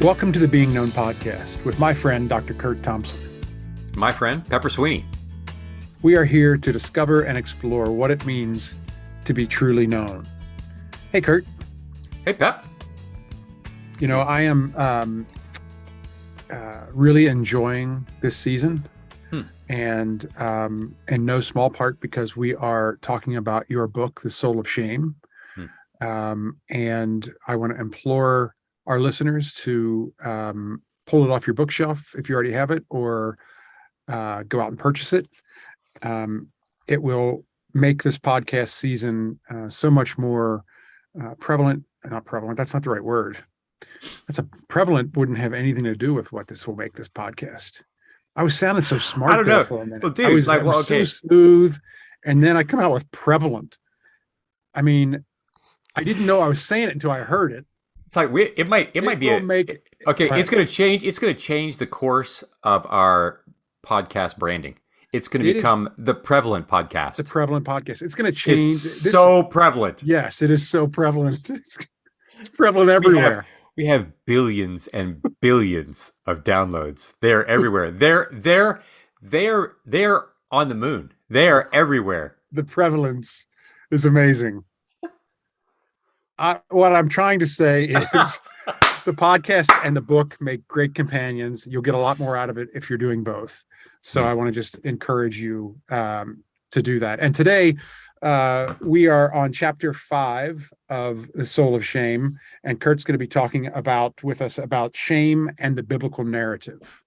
Welcome to the Being Known podcast with my friend, Dr. Curt Thompson. My friend, Pepper Sweeney. We are here to discover and explore what it means to be truly known. Hey, Curt. Hey, Pep. You know, I am really enjoying this season, and in no small part because we are talking about your book, The Soul of Shame. And I want to implore our listeners to pull it off your bookshelf if you already have it, or go out and purchase it. It will make this podcast season so much more prevalent. Not prevalent, that's not the right word. Prevalent wouldn't have anything to do with what this will make this podcast. I was sounding so smart. I don't know. For a minute. Well, dude, I was okay. so smooth, and then I come out with prevalent. I mean, I didn't know I was saying it until I heard it. It's like it might be okay. Right. It's going to change. It's going to change the course of our podcast branding. It's going to become the Prevalent Podcast. The Prevalent Podcast. It's going to change. It's so prevalent. Yes, it is so prevalent. It's prevalent everywhere. We have billions and billions of downloads. They're everywhere. They're on the moon. They're everywhere. The prevalence is amazing. What I'm trying to say is the podcast and the book make great companions. You'll get a lot more out of it if you're doing both. So I want to just encourage you to do that. And today we are on chapter 5 of The Soul of Shame. And Curt's going to be talking with us about shame and the biblical narrative.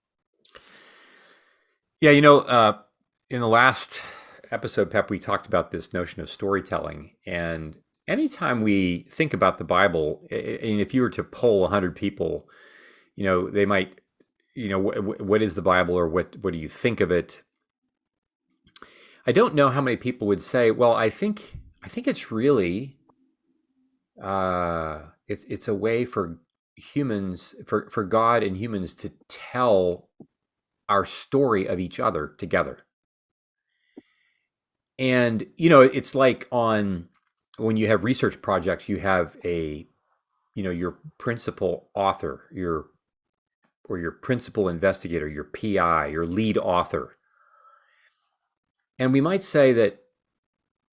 Yeah, you know, in the last episode, Pep, we talked about this notion of storytelling. And anytime we think about the Bible, and if you were to poll 100 people, you know, they might, you know, what is the Bible, or what do you think of it? I don't know how many people would say, well, I think it's really, it's a way for humans, for God and humans to tell our story of each other together. And, you know, it's like when you have research projects, you have your principal author, your principal investigator, your PI, your lead author. And we might say that,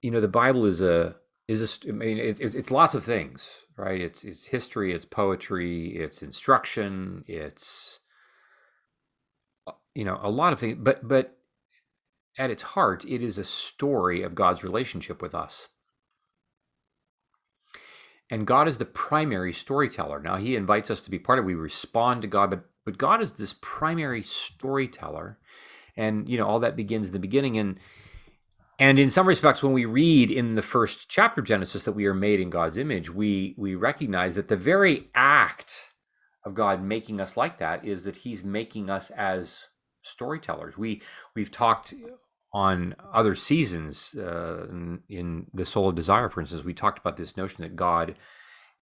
you know, the Bible is it's lots of things, right? It's history, it's poetry, it's instruction, it's, you know, a lot of things, but at its heart, it is a story of God's relationship with us. And God is the primary storyteller. Now, he invites us to be part of it. We respond to God, but God is this primary storyteller. And, you know, all that begins in the beginning. And in some respects, when we read in the first chapter of Genesis that we are made in God's image, we recognize that the very act of God making us like that is that he's making us as storytellers. We've talked on other seasons, in The Soul of Desire, for instance, we talked about this notion that God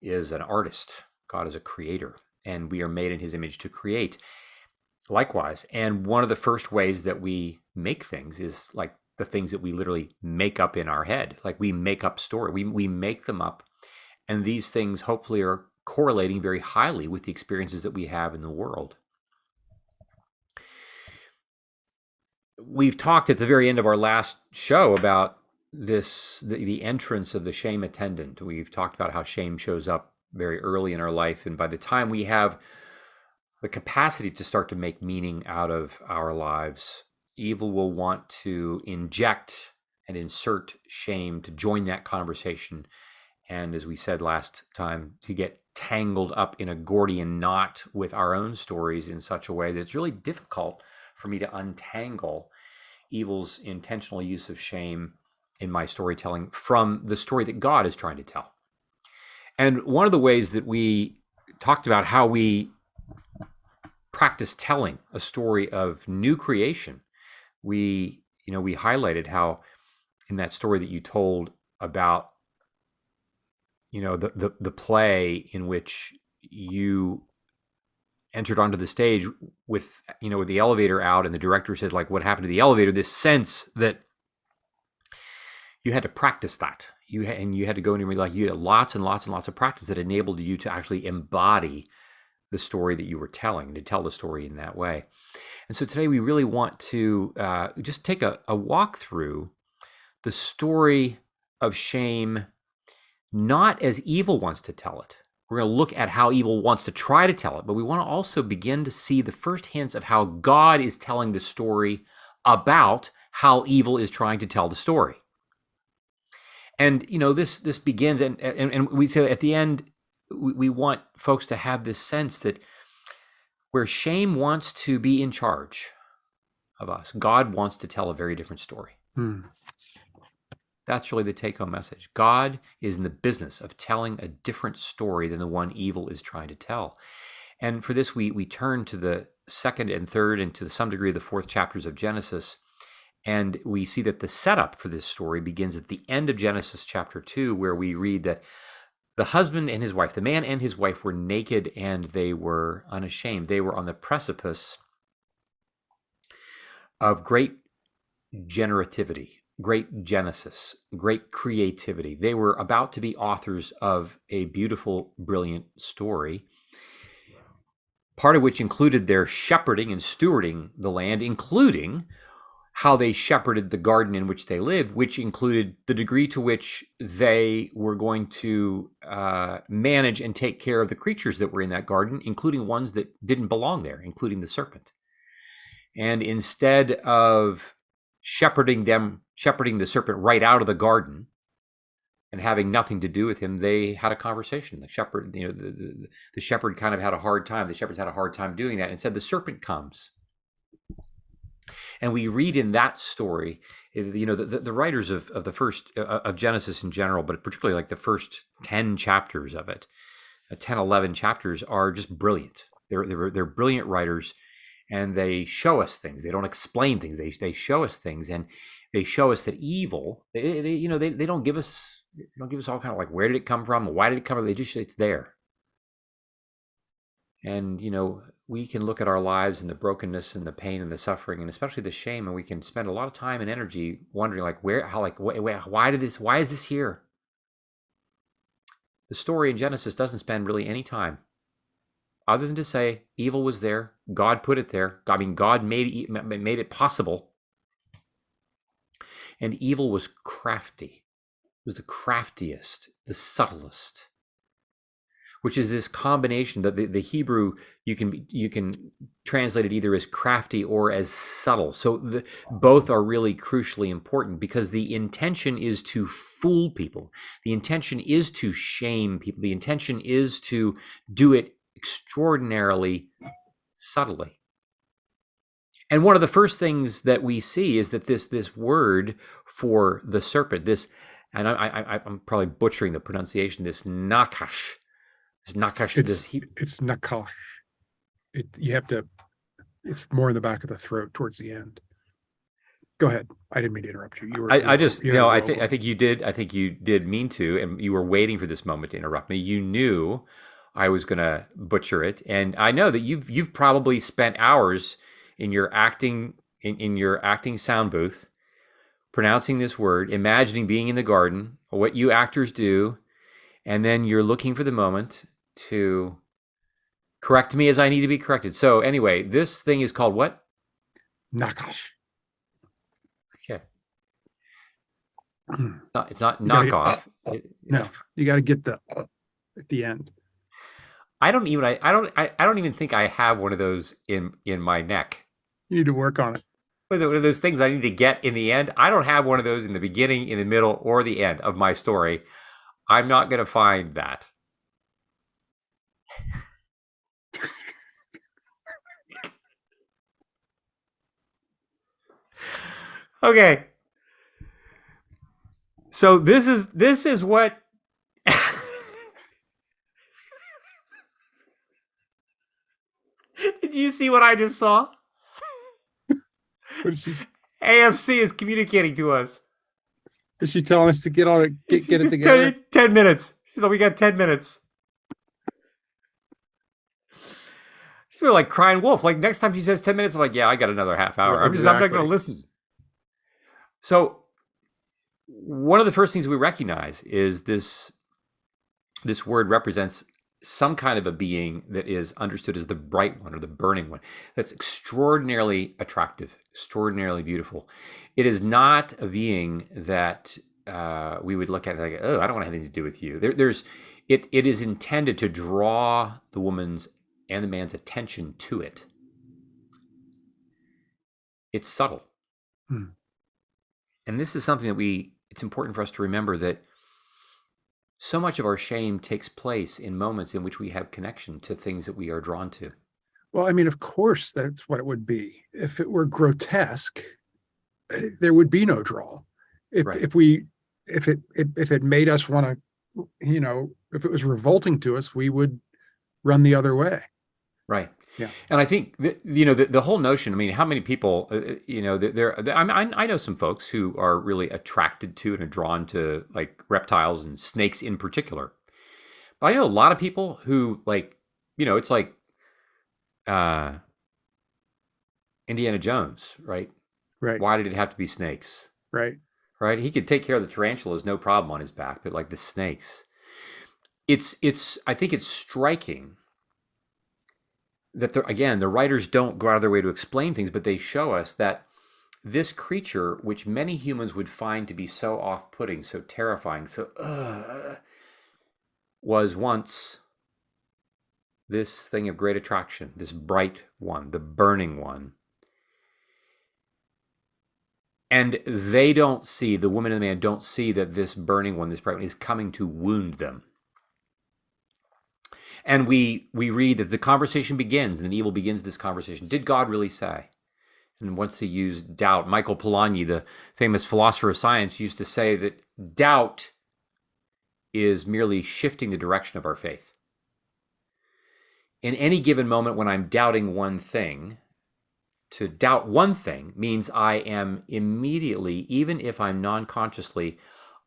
is an artist, God is a creator, and we are made in his image to create. Likewise, and one of the first ways that we make things is like the things that we literally make up in our head. Like we make up story, we make them up, and these things hopefully are correlating very highly with the experiences that we have in the world. We've talked at the very end of our last show about the entrance of the shame attendant. We've talked about how shame shows up very early in our life, and by the time we have the capacity to start to make meaning out of our lives, evil will want to inject and insert shame to join that conversation. And as we said last time, to get tangled up in a Gordian knot with our own stories in such a way that it's really difficult for me to untangle evil's intentional use of shame in my storytelling from the story that God is trying to tell. And one of the ways that we talked about how we practice telling a story of new creation, we highlighted how in that story that you told about, you know, the play in which you entered onto the stage with the elevator out, and the director says, like, what happened to the elevator? This sense that you had to practice that. You had to go and like you had lots and lots and lots of practice that enabled you to actually embody the story that you were telling, to tell the story in that way. And so today we really want to just take a walk through the story of shame, not as evil wants to tell it. We're going to look at how evil wants to try to tell it, but we want to also begin to see the first hints of how God is telling the story about how evil is trying to tell the story. And, this begins, and we say at the end, we want folks to have this sense that where shame wants to be in charge of us, God wants to tell a very different story. That's really the take-home message. God is in the business of telling a different story than the one evil is trying to tell. And for this, we turn to the second and third, and to some degree the fourth chapters of Genesis. And we see that the setup for this story begins at the end of Genesis chapter 2, where we read that the husband and his wife, the man and his wife, were naked and they were unashamed. They were on the precipice of great generativity, great genesis, great creativity. They were about to be authors of a beautiful, brilliant story, part of which included their shepherding and stewarding the land, including how they shepherded the garden in which they lived, which included the degree to which they were going to manage and take care of the creatures that were in that garden, including ones that didn't belong there, including the serpent. And instead of shepherding the serpent right out of the garden and having nothing to do with him, they had a conversation. The shepherd, the shepherd kind of had a hard time. The shepherds had a hard time doing that, and said, the serpent comes. And we read in that story, the writers of the first of Genesis in general, but particularly like the first 10 chapters of it, 10, 11 chapters are just brilliant. They're brilliant writers, and they show us things. They don't explain things. They show us things, and they show us that evil. They don't give us all kind of like, where did it come from? Why did it come from? It's there. And we can look at our lives and the brokenness and the pain and the suffering and especially the shame, and we can spend a lot of time and energy wondering why is this here? The story in Genesis doesn't spend really any time other than to say evil was there. God put it there. God made it possible. And evil was crafty. It was the craftiest, the subtlest, which is this combination that the Hebrew, you can translate it either as crafty or as subtle. So both are really crucially important, because the intention is to fool people. The intention is to shame people. The intention is to do it extraordinarily subtly. And one of the first things that we see is that this word for the serpent, and I'm probably butchering the pronunciation, this nakash. It's nakash. It's more in the back of the throat towards the end. Go ahead. I didn't mean to interrupt you. I think you did mean to, and you were waiting for this moment to interrupt me. You knew I was going to butcher it, and I know that you've probably spent hours in your acting sound booth pronouncing this word, imagining being in the garden, what you actors do, and then you're looking for the moment to correct me as I need to be corrected. So anyway, this thing is called what? Nakash. Okay. It's not knockoff. No, you got to get the at the end. I don't even think I have one of those in my neck. You need to work on it. One of those things I need to get in the end. I don't have one of those in the beginning, in the middle, or the end of my story. I'm not going to find that. Okay. So this is what Did you see what I just saw? What is she? AFC is communicating to us. Is she telling us to get on it, get it together? 10 minutes. She's like, we got 10 minutes. She's really like crying wolf. Like next time she says 10 minutes, I'm like, yeah, I got another half hour. I'm not going to listen. So one of the first things we recognize is this word represents some kind of a being that is understood as the bright one or the burning one, that's extraordinarily attractive, extraordinarily beautiful. It is not a being that we would look at like, oh, I don't want to have anything to do with you. It is intended to draw the woman's and the man's attention to it. It's subtle. Hmm. And this is something that it's important for us to remember, that so much of our shame takes place in moments in which we have connection to things that we are drawn to. Well, I mean, of course, that's what it would be. If it were grotesque, there would be no draw. If Right. if we if it made us want to, if it was revolting to us, we would run the other way. Right. Yeah. And I think the whole notion. I mean, how many people? I know some folks who are really attracted to and are drawn to like reptiles and snakes in particular. But I know a lot of people who like, it's like uh, Indiana Jones, right? Right. Why did it have to be snakes? Right. Right? He could take care of the tarantulas, no problem on his back, but like the snakes, I think it's striking that the writers don't go out of their way to explain things, but they show us that this creature, which many humans would find to be so off-putting, so terrifying, was once this thing of great attraction, this bright one, the burning one. And they don't see, the woman and the man don't see that this burning one, this bright one, is coming to wound them. And we read that the conversation begins, and then evil begins this conversation. Did God really say? And once he used doubt, Michael Polanyi, the famous philosopher of science, used to say that doubt is merely shifting the direction of our faith. In any given moment when I'm doubting one thing, to doubt one thing means I am immediately, even if I'm non-consciously,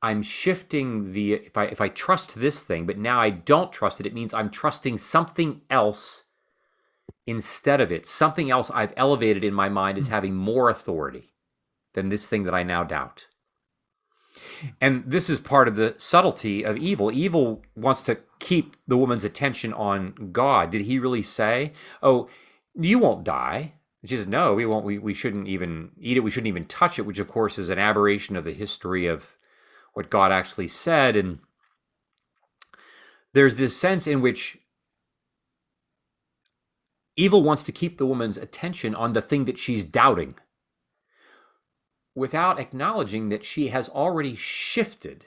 I'm shifting if I trust this thing, but now I don't trust it, it means I'm trusting something else instead of it. Something else I've elevated in my mind as having more authority than this thing that I now doubt. And this is part of the subtlety of evil. Evil wants to keep the woman's attention on God. Did he really say, oh, you won't die? She says, no, we won't. We shouldn't even eat it. We shouldn't even touch it, which of course is an aberration of the history of what God actually said. And there's this sense in which evil wants to keep the woman's attention on the thing that she's doubting, without acknowledging that she has already shifted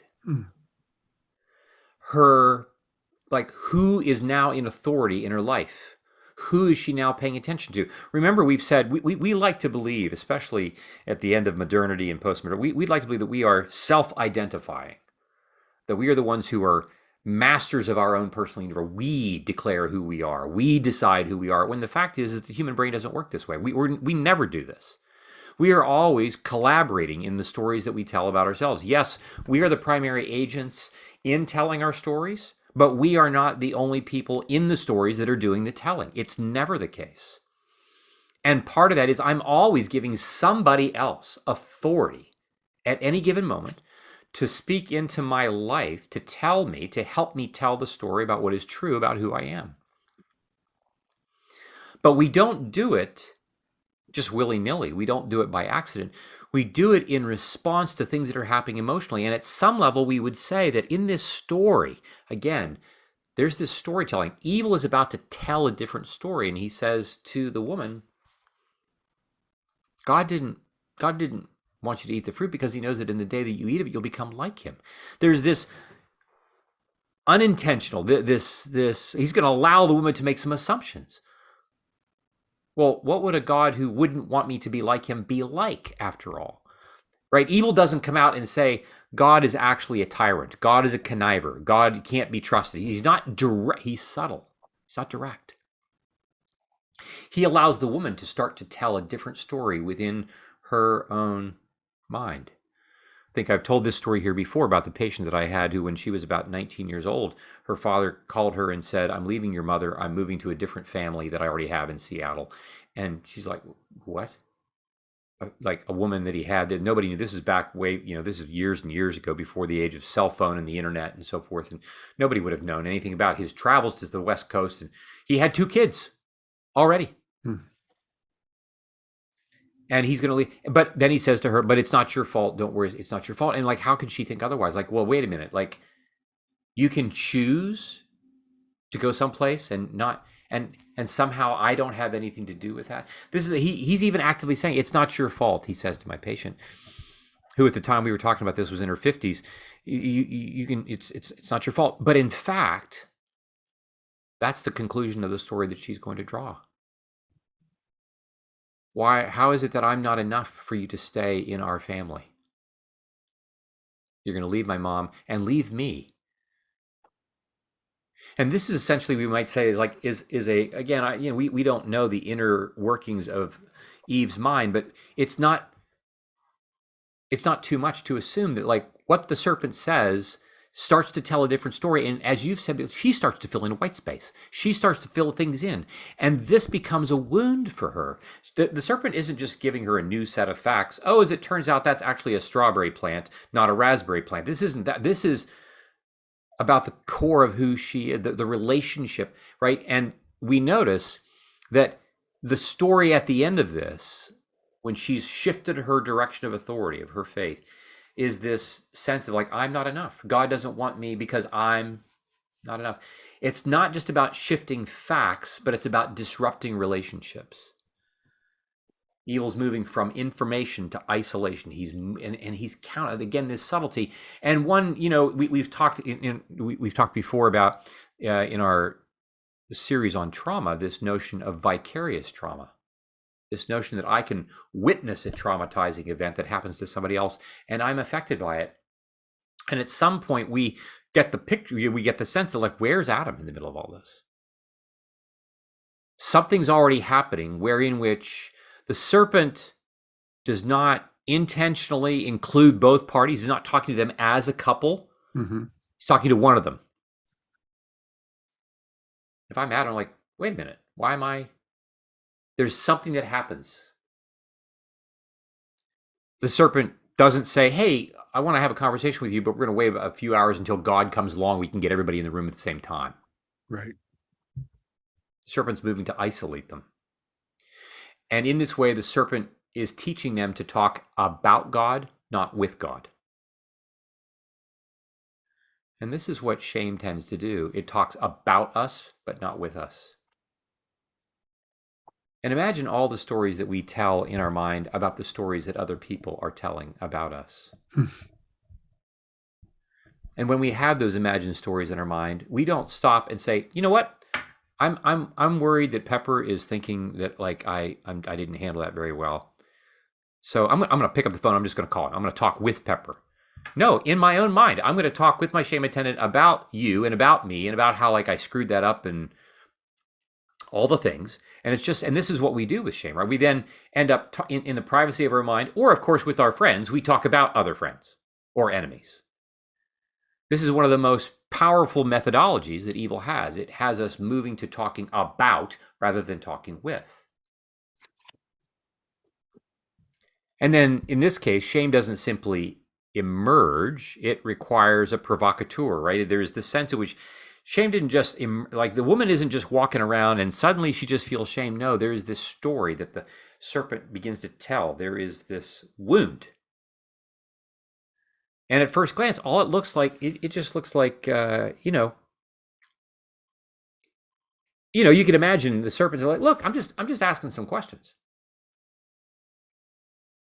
her, like, who is now in authority in her life. Who is she now paying attention to? Remember, we've said we like to believe, especially at the end of modernity and postmodernity, we'd like to believe that we are self-identifying, that we are the ones who are masters of our own personal universe. We declare who we are. We decide who we are. When the fact is that the human brain doesn't work this way. We never do this. We are always collaborating in the stories that we tell about ourselves. Yes, we are the primary agents in telling our stories, but we are not the only people in the stories that are doing the telling. It's never the case. And part of that is I'm always giving somebody else authority at any given moment to speak into my life, to tell me, to help me tell the story about what is true about who I am. But we don't do it just willy-nilly. We don't do it by accident. We do it in response to things that are happening emotionally. And at some level, we would say that in this story, again, there's this storytelling. Evil is about to tell a different story. And he says to the woman, God didn't want you to eat the fruit because he knows that in the day that you eat of it, you'll become like him. There's this unintentional, he's going to allow the woman to make some assumptions. Well, what would a God who wouldn't want me to be like him be like, after all? Right? Evil doesn't come out and say, God is actually a tyrant. God is a conniver. God can't be trusted. He's not direct. He's subtle. He's not direct. He allows the woman to start to tell a different story within her own mind. I think I've told this story here before about the patient that I had who, when she was about 19 years old, her father called her and said, I'm leaving your mother. I'm moving to a different family that I already have in Seattle. And she's like, what? like a woman that he had that nobody knew. This is back way, this is years and years ago, before the age of cell phone and the internet and so forth. And nobody would have known anything about his travels to the West Coast. And he had 2 kids already. And he's going to leave. But then he says to her, but it's not your fault. Don't worry. It's not your fault. And like, how could she think otherwise? Like, well, wait a minute. Like, you can choose to go someplace and not, and somehow I don't have anything to do with that. This is, he's even actively saying, it's not your fault, he says to my patient, who at the time we were talking about this was in her 50s. You can, it's not your fault. But in fact, that's the conclusion of the story that she's going to draw. Why? How is it that I'm not enough for you to stay in our family? You're going to leave my mom and leave me. And this is essentially, we might say, is a, again, we don't know the inner workings of Eve's mind, but it's not too much to assume that like what the serpent says starts to tell a different story. And as you've said, she starts to fill in white space. She starts to fill things in. And this becomes a wound for her. The serpent isn't just giving her a new set of facts. Oh, as it turns out, that's actually a strawberry plant, not a raspberry plant. This isn't that. This is about the core of who she is, the relationship, right? And we notice that the story at the end of this, when she's shifted her direction of authority, of her faith, is this sense of like, I'm not enough. God doesn't want me because I'm not enough. It's not just about shifting facts, but it's about disrupting relationships. Evil's moving from information to isolation. He's counted again this subtlety. And one, we've talked we've talked before about in our series on trauma, this notion of vicarious trauma. This notion that I can witness a traumatizing event that happens to somebody else and I'm affected by it. And at some point we get the picture, we get the sense that like, where's Adam in the middle of all this? Something's already happening wherein which the serpent does not intentionally include both parties. He's not talking to them as a couple. Mm-hmm. He's talking to one of them. If I'm Adam, I'm like, wait a minute, why am I? There's something that happens. The serpent doesn't say, hey, I want to have a conversation with you, but we're going to wait a few hours until God comes along. We can get everybody in the room at the same time. Right. The serpent's moving to isolate them. And in this way, the serpent is teaching them to talk about God, not with God. And this is what shame tends to do. It talks about us, but not with us. And imagine all the stories that we tell in our mind about the stories that other people are telling about us. And when we have those imagined stories in our mind, we don't stop and say, you know what? I'm worried that Pepper is thinking that like I didn't handle that very well. So I'm going to pick up the phone. I'm just going to call him. I'm going to talk with Pepper. No, in my own mind, I'm going to talk with my shame attendant about you and about me and about how like I screwed that up and all the things. And it's just, and this is what we do with shame, right? We then end up in the privacy of our mind, or of course with our friends, we talk about other friends or enemies. This is one of the most powerful methodologies that evil has. It has us moving to talking about rather than talking with. And then in this case, shame doesn't simply emerge. It requires a provocateur, right? There's the sense in which shame didn't just, like the woman isn't just walking around and suddenly she just feels shame. No, there is this story that the serpent begins to tell. There is this wound. And at first glance, all it looks like, it just looks like, you can imagine the serpents are like, look, I'm just asking some questions.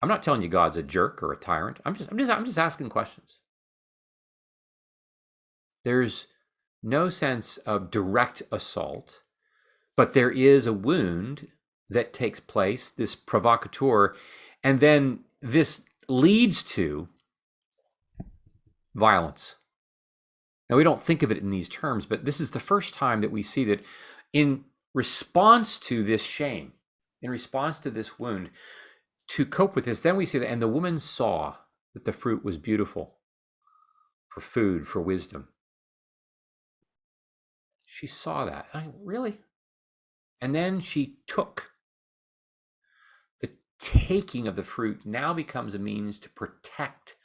I'm not telling you God's a jerk or a tyrant. I'm just asking questions. There's no sense of direct assault, but there is a wound that takes place, this provocateur, and then this leads to violence. Now, we don't think of it in these terms, but this is the first time that we see that in response to this shame, in response to this wound, to cope with this, then we see that, and the woman saw that the fruit was beautiful for food, for wisdom. She saw that. Really? And then she took taking of the fruit now becomes a means to protect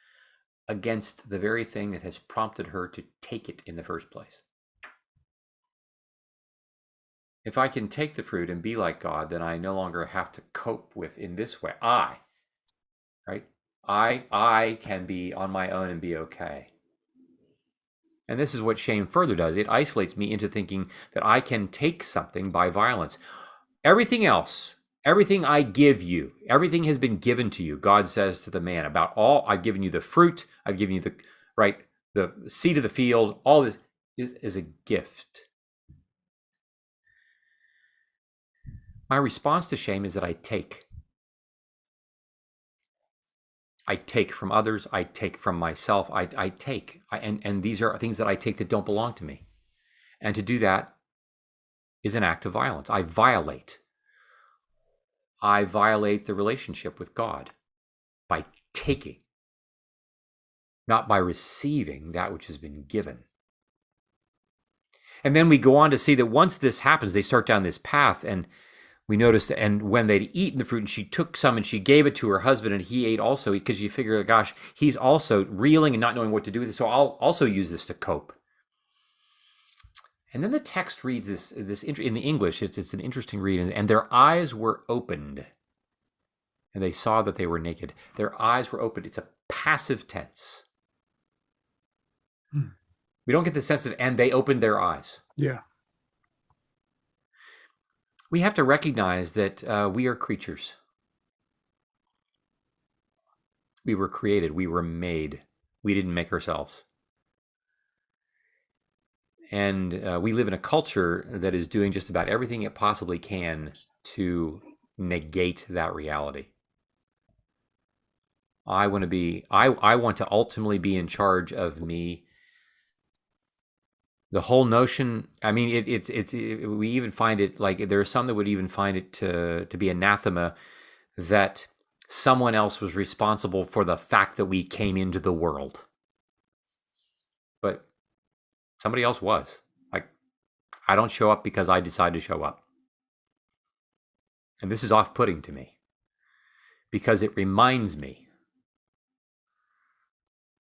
against the very thing that has prompted her to take it in the first place. If I can take the fruit and be like God, then I no longer have to cope with in this way. Right? I can be on my own and be okay. And this is what shame further does. It isolates me into thinking that I can take something by violence. Everything else, everything I give you, everything has been given to you. God says to the man about all, I've given you the fruit, I've given you the seed of the field, all this is a gift. My response to shame is that I take. I take from others. I take from myself. I take. And these are things that I take that don't belong to me. And to do that is an act of violence. I violate the relationship with God by taking, not by receiving that which has been given. And then we go on to see that once this happens, they start down this path, and we noticed, and when they'd eaten the fruit, and she took some and she gave it to her husband, and he ate also, because you figure, gosh, he's also reeling and not knowing what to do with it, so I'll also use this to cope. And then the text reads this in the English, it's an interesting read, and their eyes were opened, and they saw that they were naked. Their eyes were opened. It's a passive tense. We don't get the sense that, and they opened their eyes. Yeah. We have to recognize that we are creatures. We were created. We were made. We didn't make ourselves. And we live in a culture that is doing just about everything it possibly can to negate that reality. I want to ultimately be in charge of me. The whole notion, I mean, we even find it, like, there are some that would even find it to be anathema that someone else was responsible for the fact that we came into the world. But somebody else was. Like, I don't show up because I decide to show up. And this is off-putting to me because it reminds me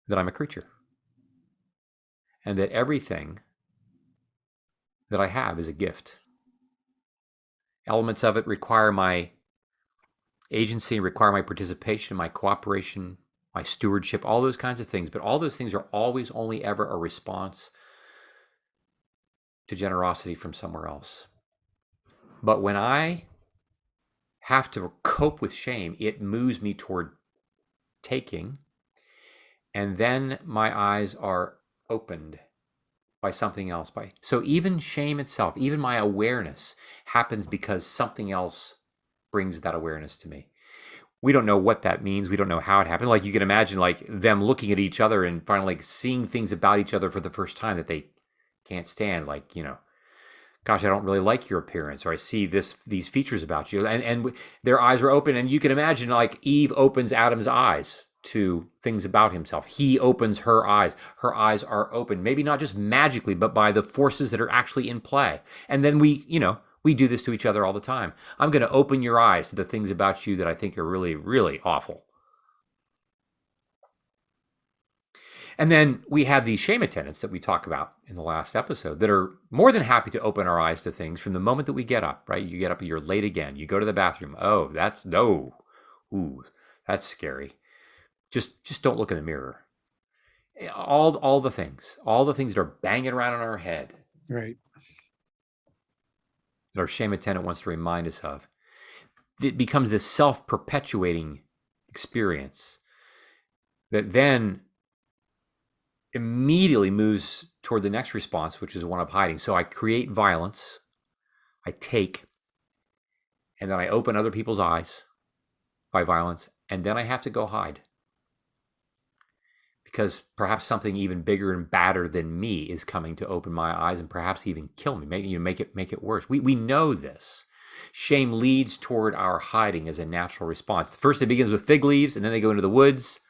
that I'm a creature and that everything that I have is a gift. Elements of it require my agency, require my participation, my cooperation, my stewardship, all those kinds of things. But all those things are always only ever a response to generosity from somewhere else. But when I have to cope with shame, it moves me toward taking, and then my eyes are opened by something else. So even shame itself, even my awareness happens because something else brings that awareness to me. We don't know what that means. We don't know how it happened. Like, you can imagine, like, them looking at each other and finally, like, seeing things about each other for the first time that they can't stand. Like, gosh, I don't really like your appearance, or I see these features about you. And their eyes are open, and you can imagine, like, Eve opens Adam's eyes to things about himself. He opens her eyes. Her eyes are open, maybe not just magically, but by the forces that are actually in play. And then we do this to each other all the time. I'm going to open your eyes to the things about you that I think are really, really awful. And then we have these shame attendants that we talk about in the last episode that are more than happy to open our eyes to things from the moment that we get up, right? You get up and you're late again. You go to the bathroom. Oh, ooh, that's scary. Just don't look in the mirror. All the things that are banging around in our head. Right. That our shame attendant wants to remind us of. It becomes this self-perpetuating experience that then immediately moves toward the next response, which is one of hiding. So I create violence, I take, and then I open other people's eyes by violence, and then I have to go hide. Because perhaps something even bigger and badder than me is coming to open my eyes and perhaps even kill me, make it worse. We know this. Shame leads toward our hiding as a natural response. First, it begins with fig leaves, and then they go into the woods,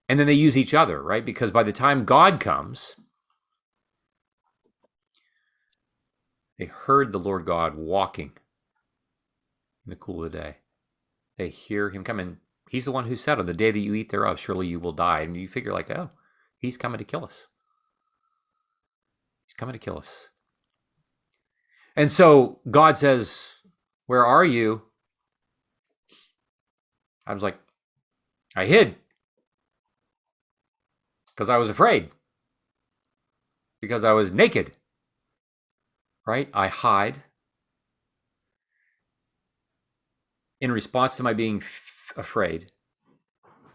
and then they use each other, right? Because by the time God comes, they heard the Lord God walking in the cool of the day. They hear him coming. He's the one who said, on the day that you eat thereof, surely you will die. And you figure like, oh, he's coming to kill us. He's coming to kill us. And so God says, where are you? I was like, I hid because I was afraid, because I was naked, right? I hide in response to my being afraid,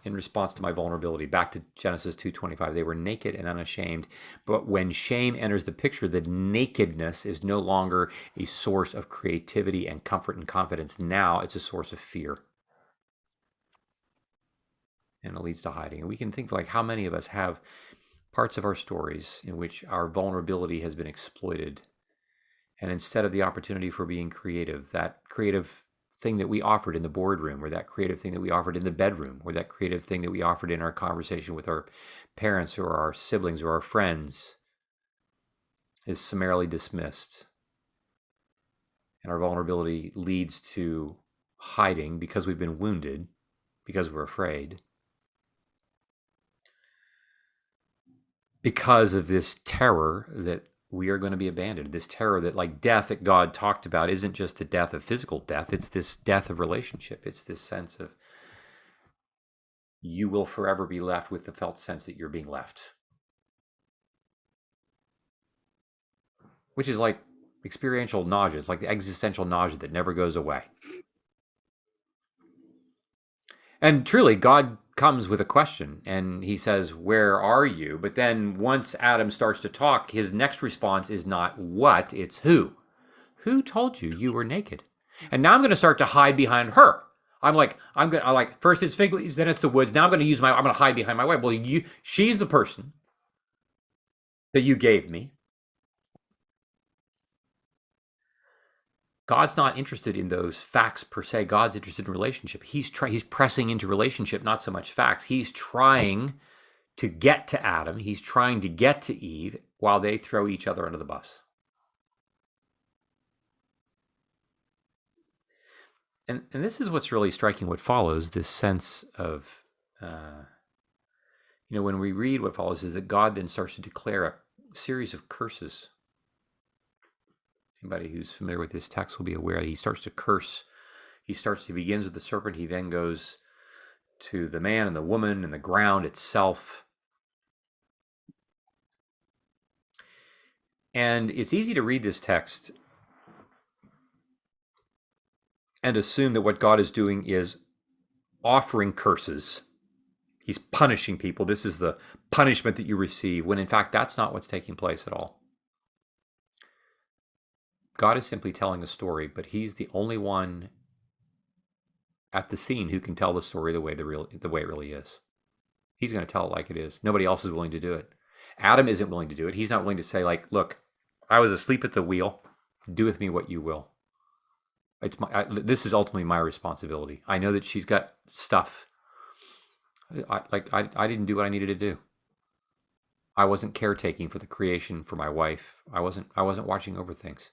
in response to my vulnerability. Back to Genesis 2:25, they were naked and unashamed. But when shame enters the picture, the nakedness is no longer a source of creativity and comfort and confidence. Now it's a source of fear. And it leads to hiding. And we can think like how many of us have parts of our stories in which our vulnerability has been exploited. And instead of the opportunity for being creative, that creative thing that we offered in the boardroom, or that creative thing that we offered in the bedroom, or that creative thing that we offered in our conversation with our parents or our siblings or our friends, is summarily dismissed. And our vulnerability leads to hiding because we've been wounded, because we're afraid, because of this terror that we are going to be abandoned. This terror that, like death that God talked about, isn't just the death of physical death. It's this death of relationship. It's this sense of you will forever be left with the felt sense that you're being left. Which is like experiential nausea. It's like the existential nausea that never goes away. And truly, God comes with a question and he says, where are you? But then once Adam starts to talk, his next response is not what, it's who. Who told you you were naked? And now I'm going to start to hide behind her. I'm like, first it's fig leaves, then it's the woods. Now I'm going to hide behind my wife. Well, she's the person that you gave me. God's not interested in those facts per se. God's interested in relationship. He's pressing into relationship, not so much facts. He's trying to get to Adam. He's trying to get to Eve while they throw each other under the bus. And this is what's really striking what follows, this sense of, when we read what follows, is that God then starts to declare a series of curses. Anybody who's familiar with this text will be aware that he starts to curse. He begins with the serpent. He then goes to the man and the woman and the ground itself. And it's easy to read this text and assume that what God is doing is offering curses. He's punishing people. This is the punishment that you receive, when in fact that's not what's taking place at all. God is simply telling a story, but he's the only one at the scene who can tell the story the way it really is. He's going to tell it like it is. Nobody else is willing to do it. Adam isn't willing to do it. He's not willing to say, like, look, I was asleep at the wheel. Do with me what you will. This is ultimately my responsibility. I know that she's got stuff. I didn't do what I needed to do. I wasn't caretaking for the creation for my wife. I wasn't watching over things.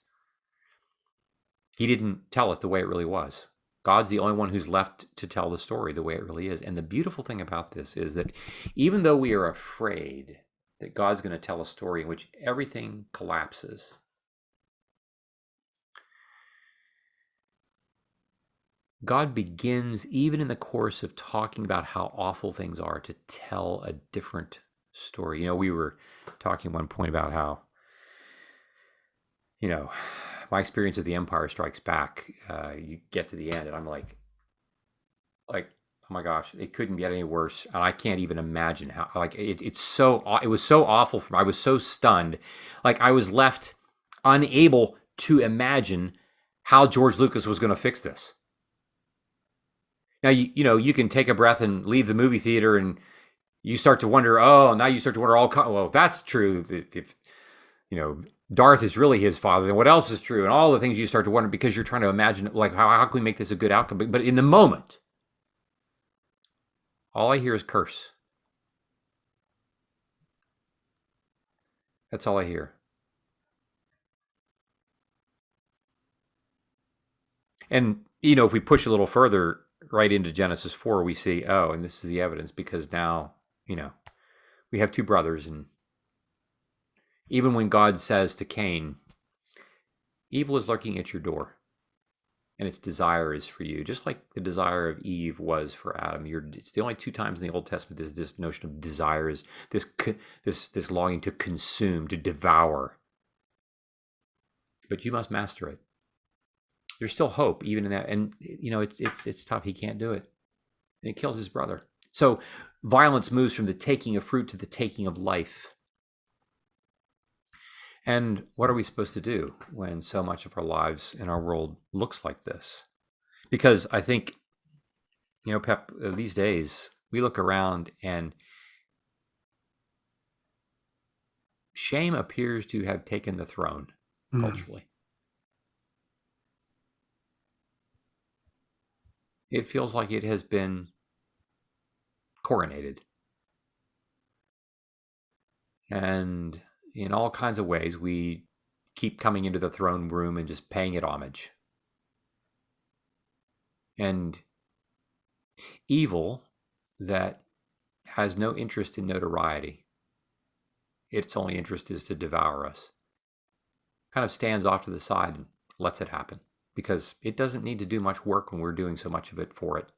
He didn't tell it the way it really was. God's the only one who's left to tell the story the way it really is. And the beautiful thing about this is that even though we are afraid that God's going to tell a story in which everything collapses, God begins, even in the course of talking about how awful things are, to tell a different story. We were talking at one point about how, my experience of The Empire Strikes Back, you get to the end and I'm like, oh my gosh, it couldn't get any worse. And I can't even imagine how, it was so awful for me. I was so stunned. Like I was left unable to imagine how George Lucas was going to fix this. Now, you can take a breath and leave the movie theater and you start to wonder, well, if that's true, if Darth is really his father, then what else is true? And all the things you start to wonder because you're trying to imagine, like, how can we make this a good outcome? But in the moment, all I hear is curse. That's all I hear. And, if we push a little further, right into Genesis 4, we see, oh, and this is the evidence, because now, we have two brothers, and even when God says to Cain, evil is lurking at your door, and its desire is for you, just like the desire of Eve was for Adam. It's the only two times in the Old Testament this notion of desire is this longing to consume, to devour. But you must master it. There's still hope even in that, and it's tough. He can't do it, and it kills his brother. So violence moves from the taking of fruit to the taking of life. And what are we supposed to do when so much of our lives in our world looks like this? Because I think, Pep, these days we look around and shame appears to have taken the throne culturally. It feels like it has been coronated. And in all kinds of ways, we keep coming into the throne room and just paying it homage. And evil that has no interest in notoriety, its only interest is to devour us, kind of stands off to the side and lets it happen, because it doesn't need to do much work when we're doing so much of it for it.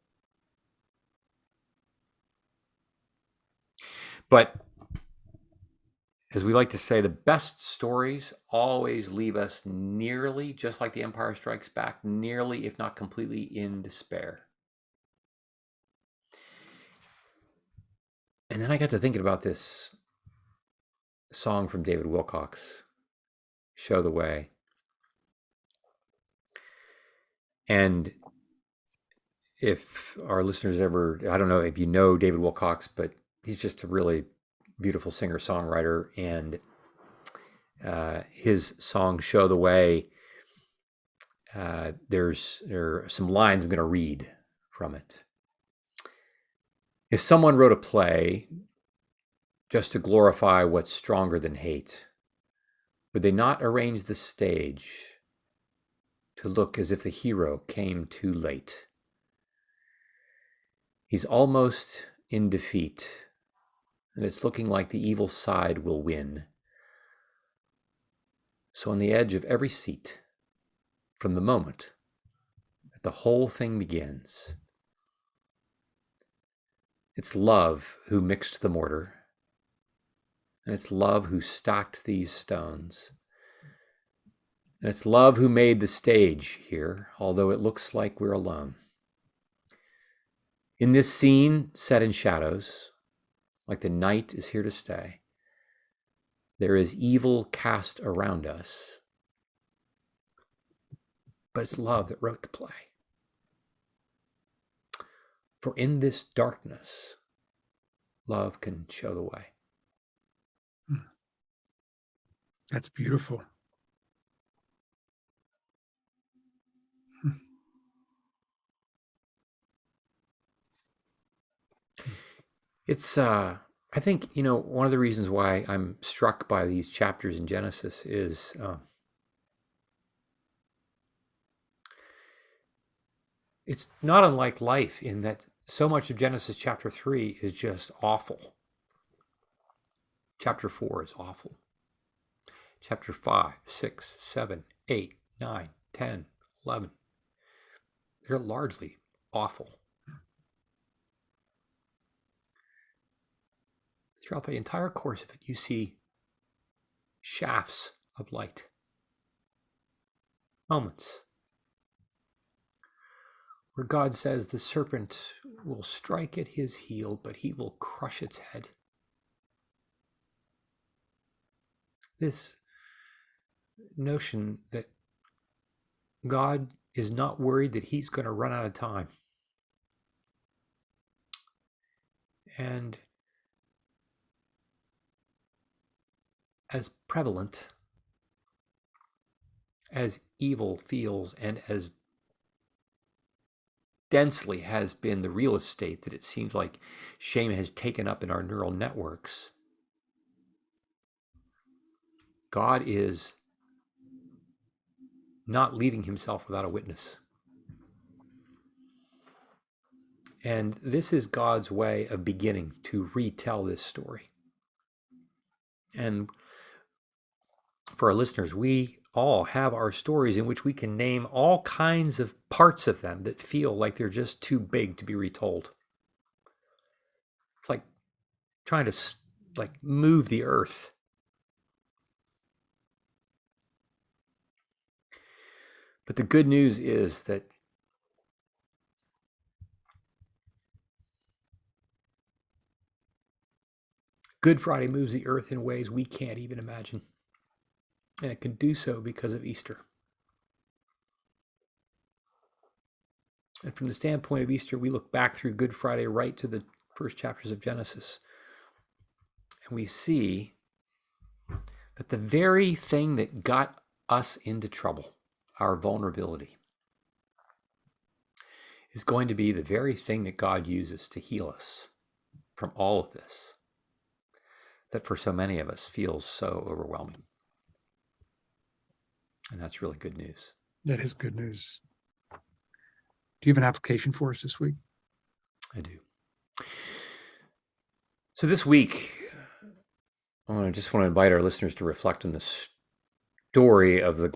But as we like to say, the best stories always leave us nearly, just like The Empire Strikes Back, nearly, if not completely, in despair. And then I got to thinking about this song from David Wilcox, Show the Way. And if our listeners ever, I don't know if you know David Wilcox, but he's just a really beautiful singer-songwriter, and his song Show the Way, there are some lines I'm going to read from it. If someone wrote a play just to glorify what's stronger than hate, would they not arrange the stage to look as if the hero came too late? He's almost in defeat, and it's looking like the evil side will win. So on the edge of every seat, from the moment that the whole thing begins, it's love who mixed the mortar, and it's love who stacked these stones, and it's love who made the stage here, although it looks like we're alone. In this scene set in shadows, like the night is here to stay, there is evil cast around us, but it's love that wrote the play. For in this darkness, love can show the way. That's beautiful. It's, I think, one of the reasons why I'm struck by these chapters in Genesis is it's not unlike life in that so much of Genesis chapter 3 is just awful. Chapter 4 is awful. Chapter 5, 6, 7, 8, 9, 10, 11, they're largely awful. Throughout the entire course of it, you see shafts of light, moments where God says the serpent will strike at his heel, but he will crush its head. This notion that God is not worried that he's going to run out of time. And as prevalent as evil feels, and as densely has been the real estate that it seems like shame has taken up in our neural networks, God is not leaving himself without a witness. And this is God's way of beginning to retell this story. And for our listeners, we all have our stories in which we can name all kinds of parts of them that feel like they're just too big to be retold. It's like trying to move the earth. But the good news is that Good Friday moves the earth in ways we can't even imagine. And it can do so because of Easter. And from the standpoint of Easter, we look back through Good Friday right to the first chapters of Genesis. And we see that the very thing that got us into trouble, our vulnerability, is going to be the very thing that God uses to heal us from all of this that for so many of us feels so overwhelming. And that's really good news. That is good news. Do you have an application for us this week? I do. So this week, I just want to invite our listeners to reflect on the story of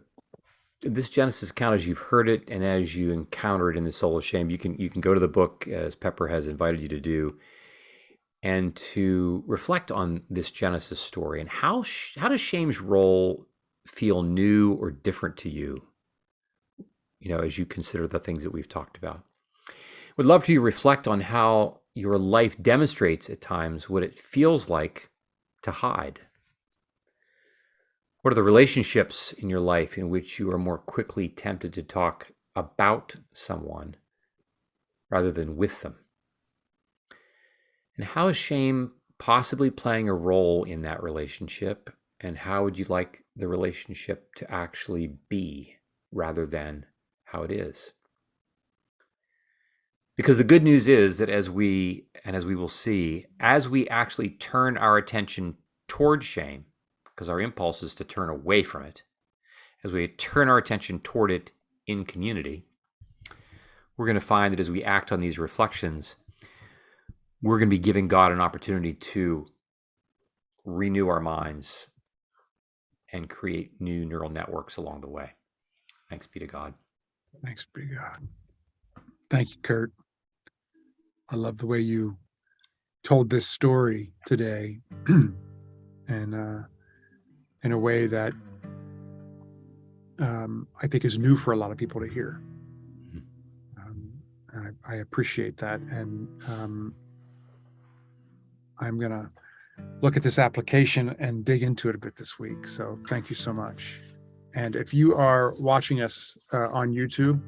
this Genesis account as you've heard it and as you encounter it in the Soul of Shame. You can go to the book, as Pepper has invited you to do, and to reflect on this Genesis story and how does shame's role feel new or different to you, as you consider the things that we've talked about. Would love to reflect on how your life demonstrates at times what it feels like to hide. What are the relationships in your life in which you are more quickly tempted to talk about someone rather than with them? And how is shame possibly playing a role in that relationship? And how would you like the relationship to actually be rather than how it is? Because the good news is that as we will see, as we actually turn our attention toward shame, because our impulse is to turn away from it, as we turn our attention toward it in community, we're going to find that as we act on these reflections, we're going to be giving God an opportunity to renew our minds and create new neural networks along the way. Thanks be to God. Thanks be to God. Thank you, Curt. I love the way you told this story today and in a way that I think is new for a lot of people to hear. I appreciate that. And I'm going to look at this application and dig into it a bit this week. So thank you so much. And if you are watching us on YouTube,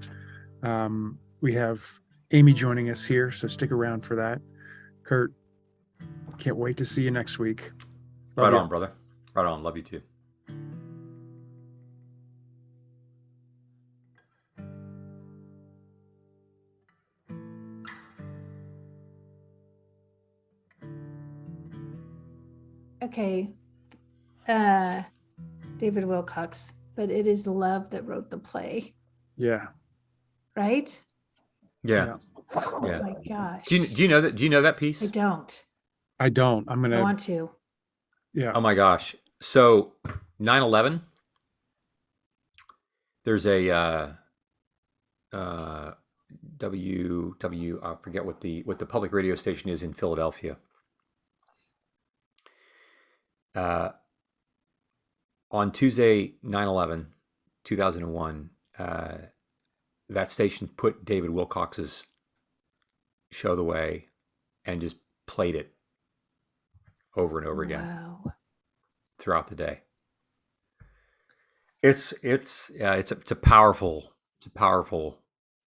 we have Amy joining us here. So stick around for that. Curt, can't wait to see you next week. Love right you. On, brother. Right on. Love you too. Okay. David Wilcox, but it is love that wrote the play. Yeah. Right? Yeah. Oh my gosh. Do you know that? Do you know that piece? I don't. I'm gonna. I want to. Yeah. Oh my gosh. So 9/11. There's a I forget what the public radio station is in Philadelphia. On Tuesday, 9/11, 2001, that station put David Wilcox's show the way and just played it over and over again throughout the day. It's a powerful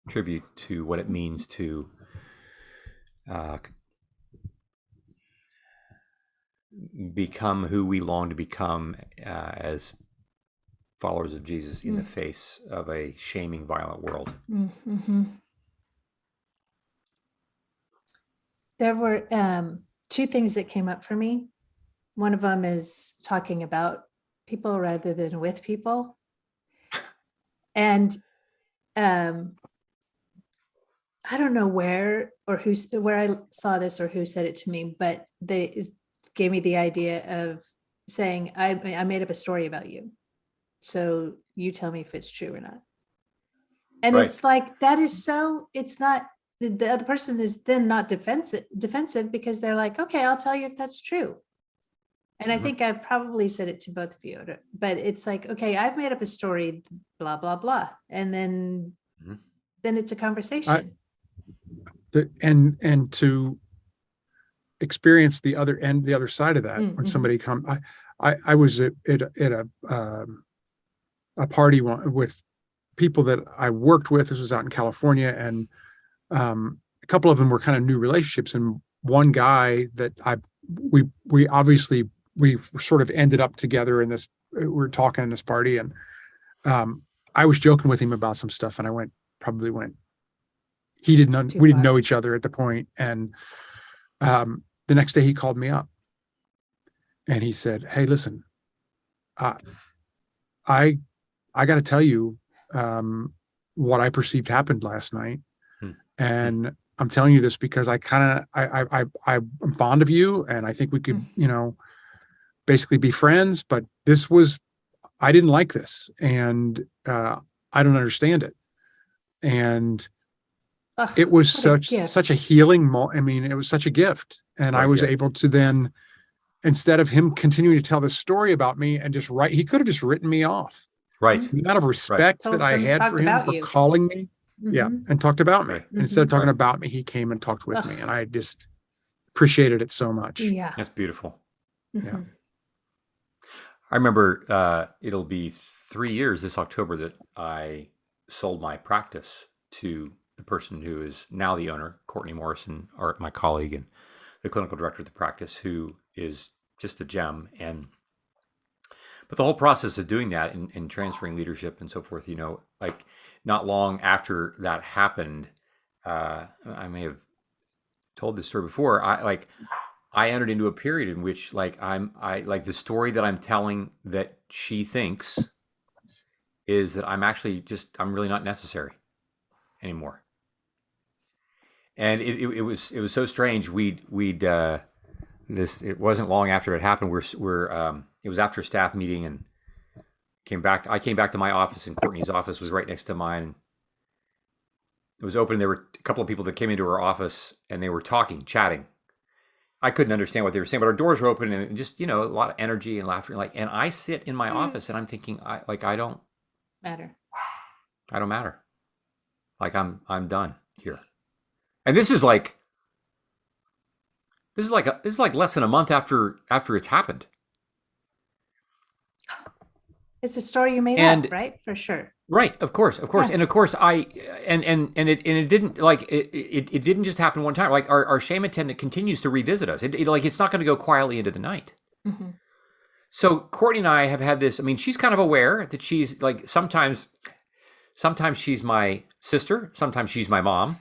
tribute to what it means to become who we long to become as followers of Jesus in the face of a shaming, violent world. Mm-hmm. There were two things that came up for me. One of them is talking about people rather than with people. And I don't know where I saw this or who said it to me, but they gave me the idea of saying, I made up a story about you. So you tell me if it's true or not. And Right. it's like, that is so, it's not, the other person is then not defensive because they're like, okay, I'll tell you if that's true. And I Mhm. think I've probably said it to both of you, but it's like, okay, I've made up a story, blah, blah, blah. And then Mhm. it's a conversation. And to experience the other end, the other side of that, when Mhm. somebody I was at a party with people that I worked with. This was out in California, and a couple of them were kind of new relationships. And one guy that we obviously we sort of ended up together in this. We were talking in this party, and I was joking with him about some stuff, and I probably went. He didn't. Too We didn't far. know each other at the point, and the next day he called me up, and he said, "Hey, listen, uh, I I got to tell you what I perceived happened last night, Hmm. and I'm telling you this because I kind of I'm fond of you, and I think we could, basically be friends. But I didn't like this, and I don't understand it." And Ugh, it was what a such a gift. healing moment. I mean, it was such a gift, and What I a was gift. able to then, instead of him continuing to tell this story about me and just write, he could have just written me off. Right. The amount of Right. respect that I had for Talked him about for you. calling me, yeah, Mhm. and talked about me. Right. And instead of talking Right. about me, he came and talked with me, Ugh. and I just appreciated it so much. Yeah. That's beautiful. Yeah. Mhm. I remember it'll be 3 years this October that I sold my practice to the person who is now the owner, Courtney Morrison, or my colleague and the clinical director of the practice, who is just a gem. But the whole process of doing that and transferring leadership and so forth, like not long after that happened, I may have told this story before. I entered into a period in which I like the story that I'm telling that she thinks is that I'm really not necessary anymore. And it was so strange. It wasn't long after it happened. It was after a staff meeting and I came back to my office, and Courtney's office was right next to mine. It was open. There were a couple of people that came into her office, and they were chatting. I couldn't understand what they were saying, but our doors were open, and just a lot of energy and laughter. And I sit in my office, and I'm thinking, I don't Matter. matter. Like I'm done here. And this is like less than a month after it's happened. It's a story you made And up, right? For sure. right, of course, Yeah. and of course it didn't it didn't just happen one time. Like our shame attendant continues to revisit us. It's not going to go quietly into the night. Mhm. So Courtney and I have had this. I mean, she's kind of aware that she's like sometimes she's my sister, sometimes she's my mom.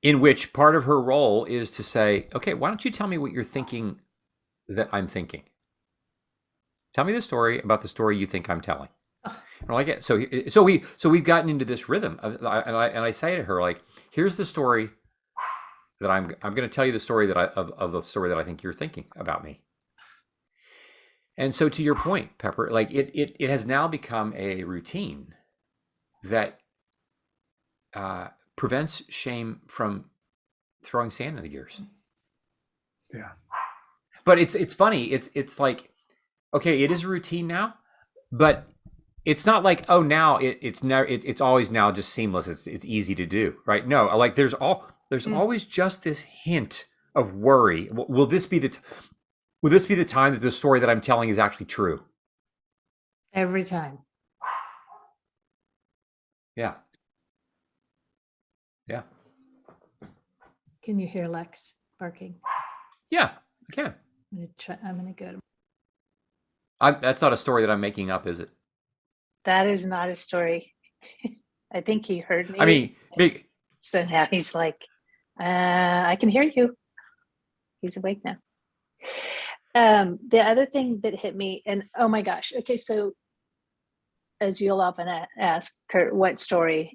In which part of her role is to say, okay, why don't you tell me what you're thinking that I'm thinking? Tell me the story about the story you think I'm telling. Ugh. And I like it. So we've gotten into this rhythm of, and I say to her, like, here's the story that I'm going to tell you the story of the story that I think you're thinking about me. And so to your point, Pepper, like it has now become a routine that prevents shame from throwing sand in the gears. Yeah. But it's funny. It's like, okay, it is a routine now, but it's not like, oh, now it's always now just seamless. It's easy to do, right? No, like there's always just this hint of worry. Will this be the time that the story that I'm telling is actually true? Every time. Yeah. Yeah. Can you hear Lex barking? Yeah, I can. I'm gonna go. That's not a story that I'm making up, is it? That is not a story. I think he heard me. I mean, big. So now he's like, I can hear you. He's awake now. The other thing that hit me, and oh my gosh, okay, so as you'll often ask, Curt,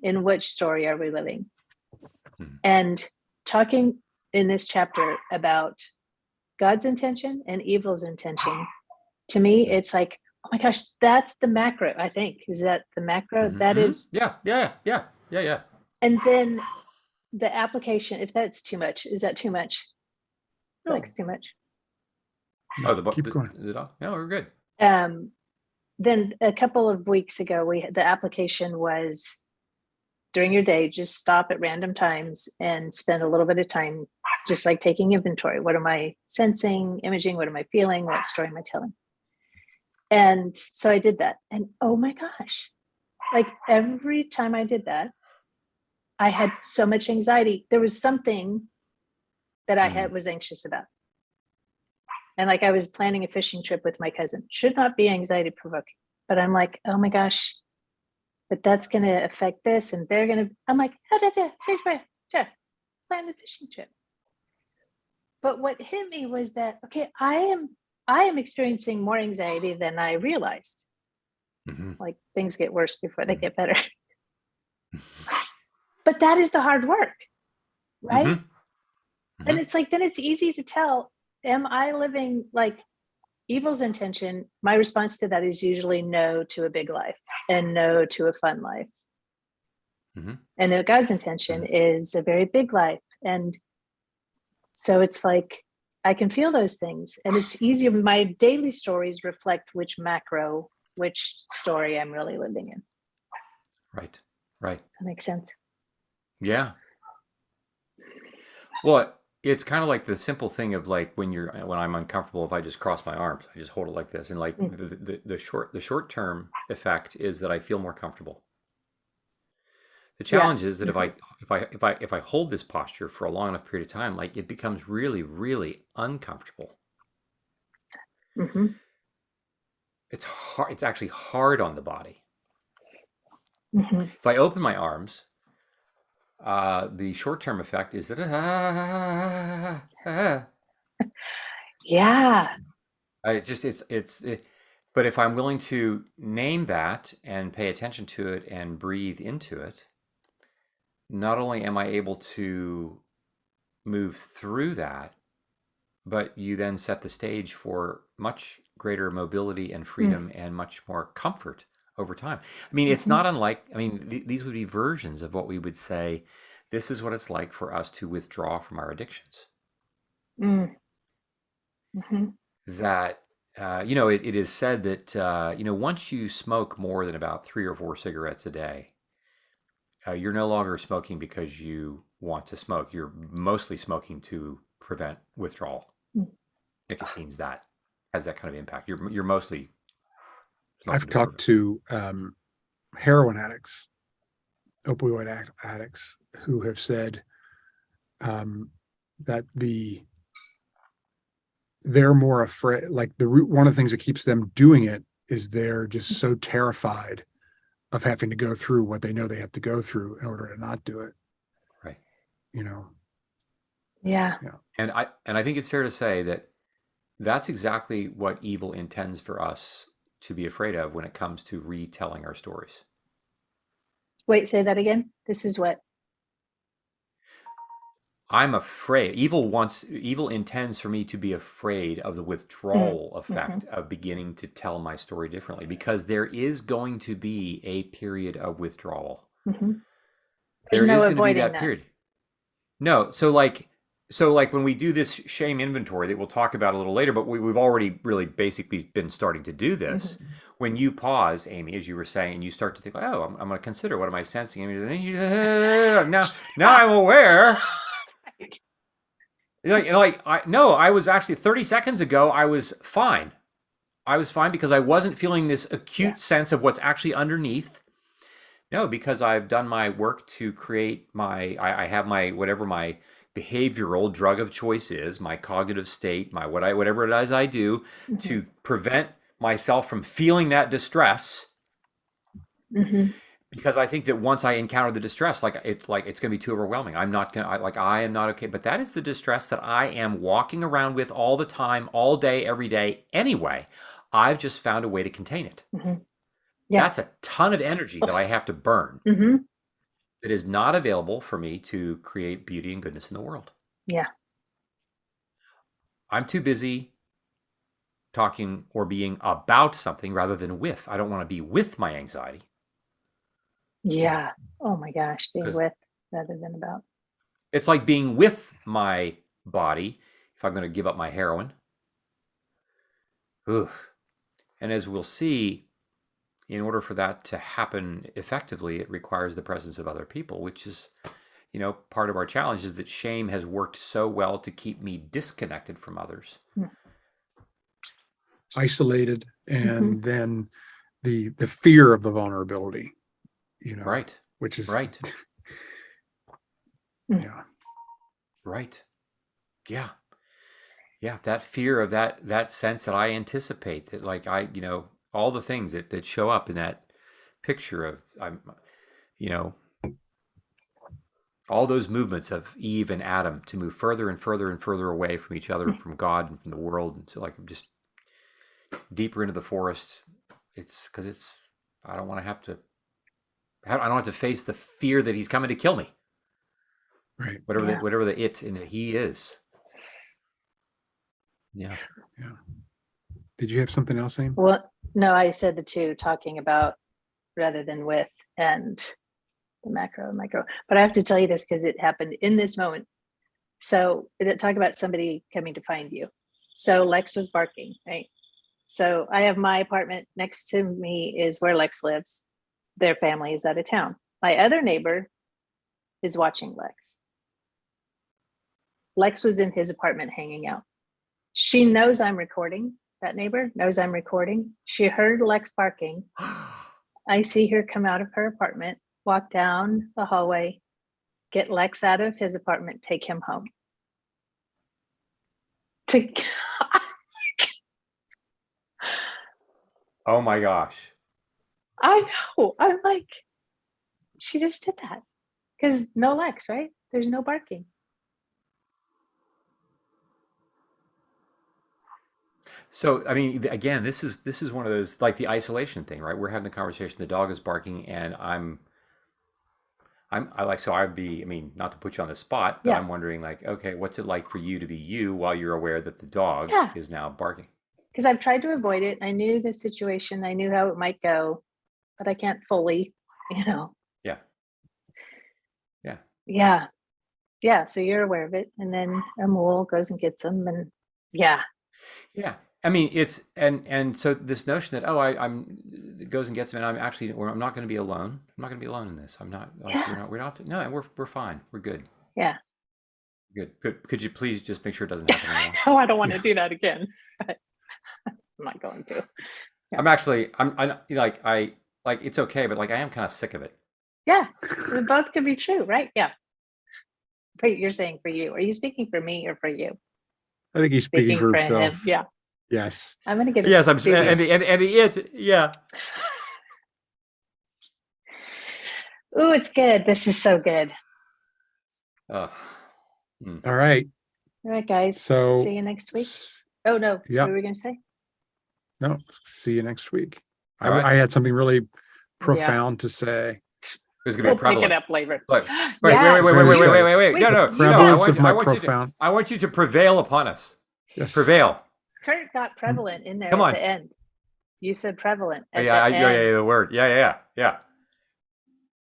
in which story are we living? Mhm. And talking in this chapter about God's intention and evil's intention, to me, it's like, oh my gosh, that's the macro, I think. Is that the macro? Mhm. That Mhm. is, Yeah. and then the application, if that's too much, is that too much? Like, No. it's too much. Oh, No, keep going. the dog. No, we're good. Then a couple of weeks ago, the application was during your day, just stop at random times and spend a little bit of time just like taking inventory. What am I sensing, imaging? What am I feeling? What story am I telling? And so I did that. And oh my gosh, like every time I did that, I had so much anxiety. There was something that I had was anxious about. And like I was planning a fishing trip with my cousin. Should not be anxiety provoking. But I'm like, oh my gosh, but that's going to affect this. And they're going to, I'm like, plan the fishing trip. But what hit me was that, okay, I am experiencing more anxiety than I realized. Mm-hmm. Like things get worse before they get better. But that is the hard work, right? Mm-hmm. And it's like, then it's easy to tell, am I living like evil's intention? My response to that is usually no to a big life and no to a fun life. Mm-hmm. And God's intention is a very big life. And so it's like, I can feel those things. And it's easier. My daily stories reflect which story I'm really living in. Right. Does that make sense? Yeah. Well, it's kind of like the simple thing of like when I'm uncomfortable, if I just cross my arms, I just hold it like this, and like the short term effect is that I feel more comfortable. The challenge is that if I hold this posture for a long enough period of time, like it becomes really, really uncomfortable. Mm-hmm. It's hard. It's actually hard on the body. Mm-hmm. If I open my arms, the short term effect is that Yeah. But if I'm willing to name that and pay attention to it and breathe into it, not only am I able to move through that, but you then set the stage for much greater mobility and freedom and much more comfort over time. I mean, it's not unlike, I mean, these would be versions of what we would say, this is what it's like for us to withdraw from our addictions. Mm-hmm. That, it is said that, once you smoke more than about 3 or 4 cigarettes a day, you're no longer smoking because you want to smoke. You're mostly smoking to prevent withdrawal. Nicotine's that has that kind of impact. You're mostly smoking I've to talked prevent. to heroin addicts, opioid addicts, who have said that they're more afraid, like one of the things that keeps them doing it is they're just so terrified of having to go through what they know they have to go through in order to not do it. Right. Yeah. And I think it's fair to say that that's exactly what evil intends for us to be afraid of when it comes to retelling our stories. Wait, say that again. This is what? I'm afraid. Evil intends for me to be afraid of the withdrawal effect of beginning to tell my story differently, because there is going to be a period of withdrawal. There's no Is going to be avoiding that period. No, so like when we do this shame inventory that we'll talk about a little later, but we've already really basically been starting to do this. When you pause, Amy, as you were saying, and you start to think, like, oh, I'm going to consider, what am I sensing? And then you now I'm aware. I was actually 30 seconds ago, I was fine. I was fine because I wasn't feeling this acute sense of what's actually underneath. No, because I've done my work to create I have my, whatever my behavioral drug of choice is, my cognitive state, whatever it is I do to prevent myself from feeling that distress. Because I think that once I encounter the distress, it's going to be too overwhelming. I am not okay. But that is the distress that I am walking around with all the time, all day, every day. Anyway, I've just found a way to contain it. That's a ton of energy that I have to burn. that is not available for me to create beauty and goodness in the world. Yeah. I'm too busy talking or being about something rather than with. I don't want to be with my anxiety. Yeah. Oh my gosh. Being 'Cause with rather than about. it's like being with my body if I'm going to give up my heroin. Ugh. And as we'll see, in order for that to happen effectively, it requires the presence of other people, which is, part of our challenge is that shame has worked so well to keep me disconnected from others. Isolated, and Mhm. then the fear of the vulnerability, Right. which is Right. yeah. Right. Yeah. Yeah. That fear of that sense that I anticipate that, like, all the things that show up in that picture of, all those movements of Eve and Adam to move further and further and further away from each other, from God and from the world, and so, like, just deeper into the forest. It's because I don't want to have to. I don't have to face the fear that he's coming to kill me. Right. Whatever the it and the he is. Yeah. Yeah. Did you have something else, Aim? Well, no, I said the two, talking about rather than with, and the macro and micro. But I have to tell you this because it happened in this moment. So talk about somebody coming to find you. So Lex was barking, right? So I have my apartment next to me is where Lex lives. Their family is out of town. My other neighbor is watching Lex. Lex was in his apartment hanging out. She knows I'm recording. That neighbor knows I'm recording. She heard Lex barking. I see her come out of her apartment, walk down the hallway, get Lex out of his apartment, take him home. Oh my gosh. I know. I'm like, she just did that. Because no Lex, right? There's no barking. So, I mean, again, this is one of those, like, the isolation thing, right? We're having the conversation, the dog is barking, and I'd be, I mean, not to put you on the spot, but Yeah. I'm wondering, like, okay, what's it like for you to be you while you're aware that the dog Yeah. is now barking? Because I've tried to avoid it. I knew the situation. I knew how it might go, but I can't fully, Yeah. Yeah. Yeah. Yeah. So you're aware of it. And then Amul goes and gets him. And yeah. Yeah. I mean, it's, and so this notion that, I'm it goes and gets him, and I'm not going to be alone. I'm not going to be alone in this. I'm not, like, Yeah. we're not, no, we're fine. We're good. Yeah. Good. Could you please just make sure it doesn't happen anymore? No, I don't want to do that again. But I'm not going to. Yeah. Like, it's okay, but, like, I am kind of sick of it. Yeah. Both could be true, right? Yeah. But you're saying for you. Are you speaking for me or for you? I think he's speaking for himself. him. Yeah. Yes. I'm gonna get a Yes, I'm, studio. and the it, yeah. Ooh, it's good. This is so good. All right. All right, guys. So see you next week. Oh no. Yeah. What were we gonna say? No, see you next week. All right. I had something really profound to say. It's gonna be prevalent. Pick it up later. Look, wait. Wait. No. Prevalence of my profound. I want you to prevail upon us. Yes. Prevail. Curt got prevalent in there Come on. at the end. You said prevalent. At Yeah, the end. the word. Yeah.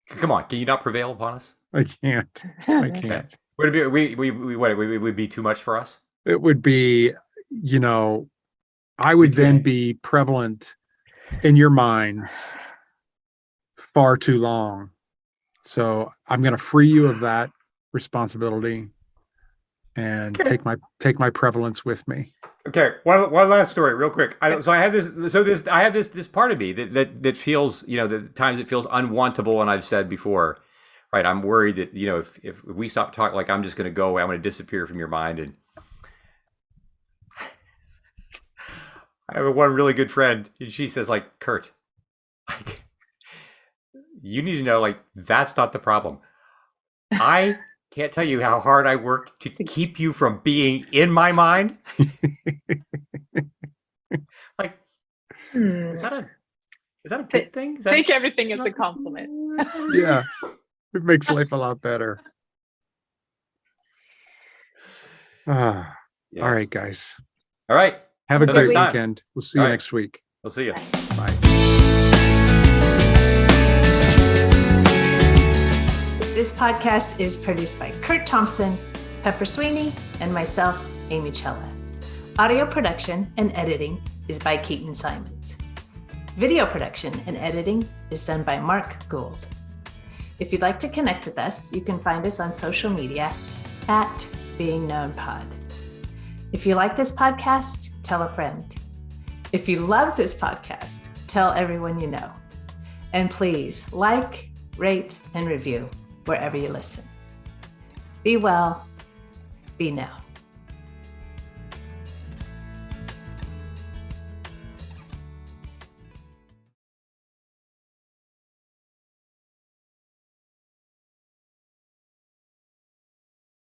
Come on, can you not prevail upon us? I can't. I can't. Would it be it would be too much for us? It would be, I would then be prevalent in your minds far too long. So I'm going to free you of that responsibility and take my prevalence with me. Okay, one last story, real quick. I have this part of me that feels, the times it feels unwantable, and I've said before, right? I'm worried that, if we stop talking, like, I'm just going to go away, I'm going to disappear from your mind. And I have one really good friend, and she says, like, Curt, like, you need to know, like, that's not the problem. I can't tell you how hard I work to keep you from being in my mind. Like, is that a good thing? Take everything as a compliment. Yeah. It makes life a lot better. Ah, Yeah. all right, guys. All right. Have a Until great next time. weekend. We'll see you All right. next week. We'll see you. Bye. This podcast is produced by Curt Thompson, Pepper Sweeney, and myself, Amy Chella. Audio production and editing is by Keaton Simons. Video production and editing is done by Mark Gould. If you'd like to connect with us, you can find us on social media at Being Known Pod. If you like this podcast, tell a friend. If you love this podcast, tell everyone you know. And please like, rate, and review wherever you listen. Be well, be known.